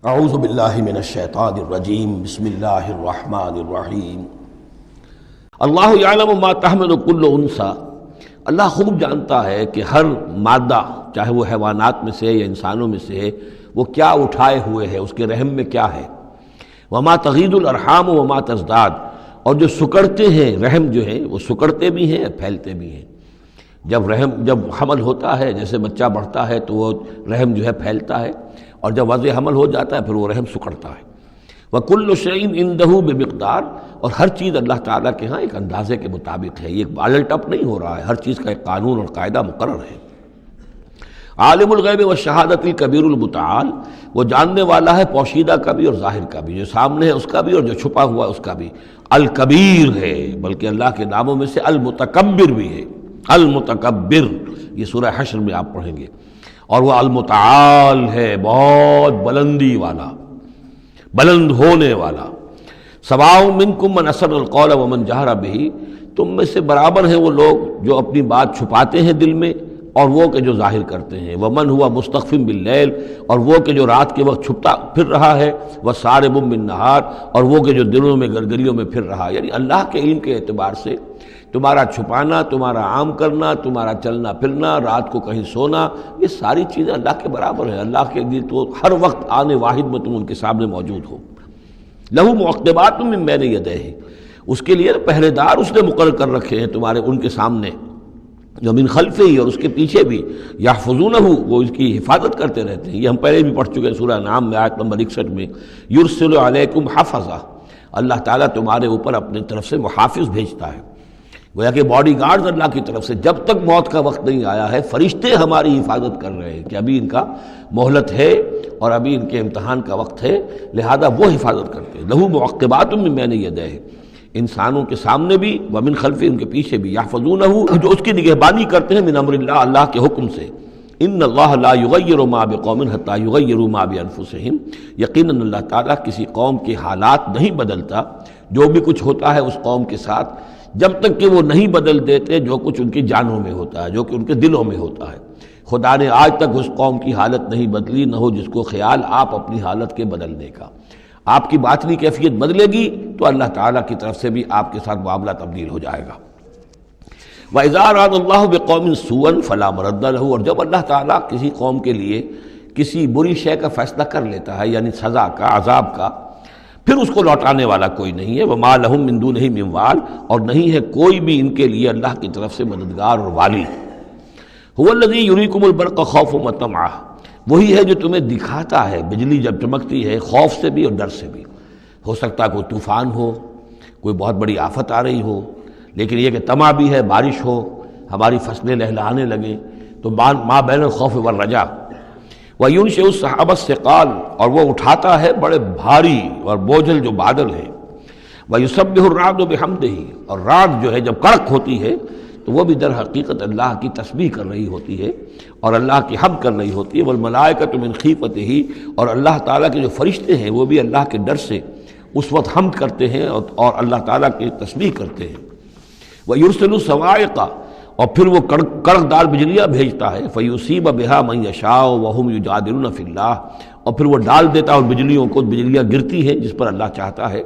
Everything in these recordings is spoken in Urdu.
اعوذ باللہ من الشیطان الرجیم بسم اللہ الرحمن الرحیم اللہ یعلم ما تحمل کل انثی، اللہ خوب جانتا ہے کہ ہر مادہ چاہے وہ حیوانات میں سے یا انسانوں میں سے وہ کیا اٹھائے ہوئے ہے، اس کے رحم میں کیا ہے۔ وما تغید الارحام وما تزداد، اور جو سکڑتے ہیں رحم جو ہے وہ سکڑتے بھی ہیں پھیلتے بھی ہیں۔ جب حمل ہوتا ہے، جیسے بچہ بڑھتا ہے تو وہ رحم جو ہے پھیلتا ہے، اور جب وضع حمل ہو جاتا ہے پھر وہ رحم سکڑتا ہے۔ وَكُلُّ شَيْءٍ عِندَهُ بِمِقْدَارٍ، اور ہر چیز اللہ تعالیٰ کے ہاں ایک اندازے کے مطابق ہے، یہ الٹ اپ نہیں ہو رہا ہے، ہر چیز کا ایک قانون اور قاعدہ مقرر ہے۔ عالم الغیب والشہادۃ الکبیر المتعال، وہ جاننے والا ہے پوشیدہ کا بھی اور ظاہر کا بھی، جو سامنے ہے اس کا بھی اور جو چھپا ہوا ہے اس کا بھی۔ الکبیر ہے، بلکہ اللہ کے ناموں میں سے المتکبر بھی ہے، المتکبر، یہ سورہ حشر میں آپ پڑھیں گے۔ اور وہ المتعال ہے، بہت بلندی والا، بلند ہونے والا۔ سواء منکم من اسر القول ومن جہر بہ، تم میں سے برابر ہیں وہ لوگ جو اپنی بات چھپاتے ہیں دل میں اور وہ کہ جو ظاہر کرتے ہیں۔ ومن ہوا مستخف باللیل، اور وہ کہ جو رات کے وقت چھپتا پھر رہا ہے۔ وسارب بالنہار، اور وہ کہ جو دنوں میں گرگریوں میں پھر رہا ہے۔ یعنی اللہ کے علم کے اعتبار سے تمہارا چھپانا، تمہارا عام کرنا، تمہارا چلنا پھرنا، رات کو کہیں سونا، یہ ساری چیزیں اللہ کے برابر ہیں۔ اللہ کے لیے تو ہر وقت آنے واحد میں تم ان کے سامنے موجود ہو۔ لہو معقبات من بین یدیہ، اس کے لیے پہرے دار اس نے مقرر کر رکھے ہیں تمہارے ان کے سامنے، جو من خلفہ ہی، اور اس کے پیچھے بھی، یحفظونہ، وہ اس کی حفاظت کرتے رہتے ہیں۔ یہ ہم پہلے بھی پڑھ چکے ہیں سورہ انعام میں آیت نمبر 61 میں۔ یرسل علیکم حفظہ، اللہ تعالیٰ تمہارے اوپر اپنی طرف سے محافظ بھیجتا ہے۔ گویا کہ باڈی گارڈز اللہ کی طرف سے، جب تک موت کا وقت نہیں آیا ہے فرشتے ہماری حفاظت کر رہے ہیں کہ ابھی ان کا مہلت ہے اور ابھی ان کے امتحان کا وقت ہے، لہذا وہ حفاظت کرتے ہیں۔ لہو معقبات من بین یدیہ، انسانوں کے سامنے بھی، ومن خلفہ، ان کے پیچھے بھی، یحفظونہ، جو اس کی نگہبانی کرتے ہیں، من امر اللہ، اللہ کے حکم سے۔ ان اللہ لا یغیر ما بقوم حتی یغیروا ما بانفسہم، یقیناً اللہ تعالیٰ کسی قوم کے حالات نہیں بدلتا، جو بھی کچھ ہوتا ہے اس قوم کے ساتھ، جب تک کہ وہ نہیں بدل دیتے جو کچھ ان کی جانوں میں ہوتا ہے، جو کہ ان کے دلوں میں ہوتا ہے۔ خدا نے آج تک اس قوم کی حالت نہیں بدلی، نہ ہو جس کو خیال آپ اپنی حالت کے بدلنے کا۔ آپ کی باطنی کیفیت بدلے گی تو اللہ تعالیٰ کی طرف سے بھی آپ کے ساتھ معاملہ تبدیل ہو جائے گا۔ وَإِذَا أَرَادَ اللَّهُ بِقَوْمٍ سُوءًا فَلَا مَرَدَّ لَهُ، اور جب اللہ تعالیٰ کسی قوم کے لیے کسی بری شے کا فیصلہ کر لیتا ہے، یعنی سزا کا، عذاب کا، پھر اس کو لوٹانے والا کوئی نہیں ہے۔ وَمَا لَهُم مِّن دُونِهِ مِن وَالٍ، اور نہیں ہے کوئی بھی ان کے لیے اللہ کی طرف سے مددگار اور والی۔ هُوَ الَّذِي يُرِيكُمُ الْبَرْقَ خَوْفًا وَطَمَعًا، وہی ہے جو تمہیں دکھاتا ہے بجلی جب چمکتی ہے، خوف سے بھی اور ڈر سے بھی۔ ہو سکتا ہے کوئی طوفان ہو، کوئی بہت بڑی آفت آ رہی ہو، لیکن یہ کہ طمع بھی ہے، بارش ہو، ہماری فصلیں لہلہانے لگیں، تو ما بین الخوف والرجاء۔ وَيُنشِئُ السَّحَابَ الثِّقَالَ، اور وہ اٹھاتا ہے بڑے بھاری اور بوجھل جو بادل ہیں۔ وَيُسَبِّحُ الرَّعْدُ بِحَمْدِهِ، اور رعد جو ہے جب کڑک ہوتی ہے تو وہ بھی در حقیقت اللہ کی تسبیح کر رہی ہوتی ہے اور اللہ کی حمد کر رہی ہوتی ہے۔ وَالْمَلَائِكَةُ مِنْ خِیفَتِهِ، اور اللہ تعالیٰ کے جو فرشتے ہیں وہ بھی اللہ کے ڈر سے اس وقت حمد کرتے ہیں اور اللہ تعالیٰ کی تسبیح کرتے ہیں۔ وَيُرْسِلُ الصَّوَاعِقَ، اور پھر وہ کڑکدار بجلیاں بھیجتا ہے۔ فَيُصِيبَ بِهَا مَن يَشَاءُ وَهُمْ يُجَادِلُونَ فِي اللَّهِ، اور پھر وہ ڈال دیتا ہے بجلیوں کو، بجلیاں گرتی ہیں جس پر اللہ چاہتا ہے۔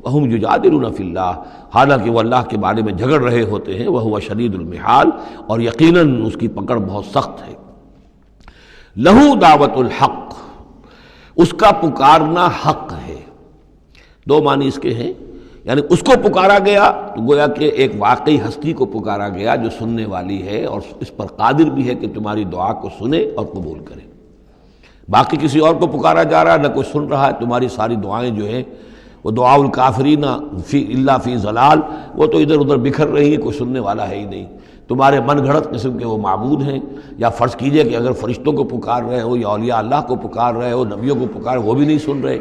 وَهُمْ يُجَادِلُونَ فِي اللَّهِ، حالانکہ وہ اللہ کے بارے میں جھگڑ رہے ہوتے ہیں۔ وَهُوَ شَدِيدُ الْمِحَالِ، اور یقیناً اس کی پکڑ بہت سخت ہے۔ لَهُ دعوت الحق، اس کا پکارنا حق ہے۔ دو معنی اس کے ہیں، یعنی اس کو پکارا گیا تو گویا کہ ایک واقعی ہستی کو پکارا گیا جو سننے والی ہے اور اس پر قادر بھی ہے کہ تمہاری دعا کو سنے اور قبول کرے۔ باقی کسی اور کو پکارا جا رہا ہے، نہ کوئی سن رہا ہے، تمہاری ساری دعائیں جو ہیں وہ دعاء الکافرین الا فی ضلال، وہ تو ادھر ادھر بکھر رہی ہیں، کوئی سننے والا ہے ہی نہیں۔ تمہارے من گھڑت قسم کے وہ معبود ہیں، یا فرض کیجئے کہ اگر فرشتوں کو پکار رہے ہو یا اولیاء اللہ کو پکار رہے ہو، نبیوں کو پکار، وہ بھی نہیں سن رہے،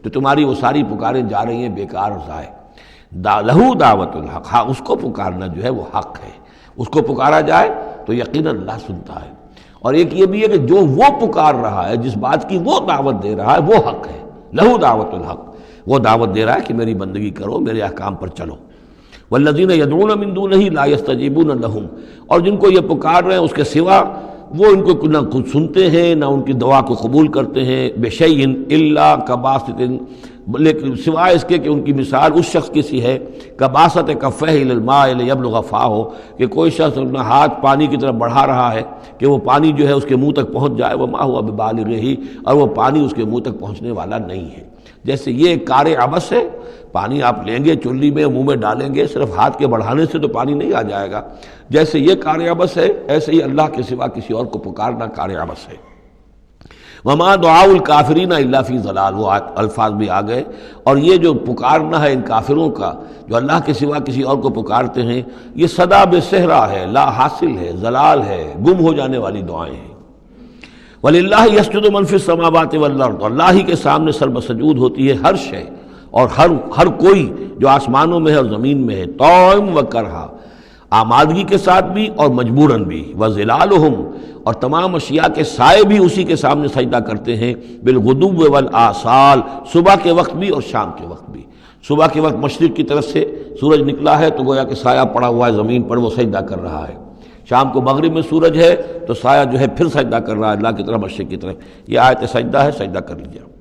تو تمہاری وہ ساری پکاریں جا رہی ہیں بیکار اور ضائع۔ لہو دعوت الحق، ہاں اس کو پکارنا جو ہے وہ حق ہے، اس کو پکارا جائے تو یقیناً اللہ سنتا ہے۔ اور ایک یہ بھی ہے کہ جو وہ پکار رہا ہے، جس بات کی وہ دعوت دے رہا ہے، وہ حق ہے۔ لہو دعوت الحق، وہ دعوت دے رہا ہے کہ میری بندگی کرو، میرے احکام پر چلو۔ والذین یدعون من دونہ لا یستجیبون لہم، اور جن کو یہ پکار رہے ہیں اس کے سوا وہ ان کو نہ خود سنتے ہیں نہ ان کی دعا کو قبول کرتے ہیں، بشیء الا کباسط، لیکن سوائے اس کے کہ ان کی مثال اس شخص کی سی ہے کباسط کفیہ الی الماء لیبلغ فاہ، کہ کوئی شخص اپنا ہاتھ پانی کی طرف بڑھا رہا ہے کہ وہ پانی جو ہے اس کے منہ تک پہنچ جائے، وما ہوا ببالغہ، اور وہ پانی اس کے منہ تک پہنچنے والا نہیں ہے۔ جیسے یہ کار عبث ہے، پانی آپ لیں گے چلی میں منہ میں ڈالیں گے، صرف ہاتھ کے بڑھانے سے تو پانی نہیں آ جائے گا، جیسے یہ کار عبث ہے ایسے ہی اللہ کے سوا کسی اور کو پکارنا کار عبث ہے۔ وما دعاء الکافرین الا فی ضلال، وہ الفاظ بھی آ گئے، اور یہ جو پکارنا ہے ان کافروں کا جو اللہ کے سوا کسی اور کو پکارتے ہیں، یہ صدا بے صحرا ہے، لا حاصل ہے، ضلال ہے، گم ہو جانے والی دعائیں ہیں۔ وَلِلَّهِ يَسْجُدُ مَن فِي السَّمَاوَاتِ وَالْأَرْضِ، اللہ ہی کے سامنے سر بسجود ہوتی ہے ہر شے اور ہر کوئی جو آسمانوں میں ہے اور زمین میں ہے، طوعاً وکرہا، آمادگی کے ساتھ بھی اور مجبوراً بھی، وَظِلَالُهُمْ، اور تمام اشیاء کے سائے بھی اسی کے سامنے سجدہ کرتے ہیں، بالغدو والآصال، صبح کے وقت بھی اور شام کے وقت بھی۔ صبح کے وقت مشرق کی طرف سے سورج نکلا ہے تو گویا کہ سایہ پڑا ہوا ہے زمین پر، وہ سجدہ کر رہا ہے۔ شام کو مغرب میں سورج ہے تو سایہ جو ہے پھر سجدہ کر رہا ہے اللہ کی طرف، مشرق کی طرف۔ یہ آیت سجدہ ہے، سجدہ کر لیجیے۔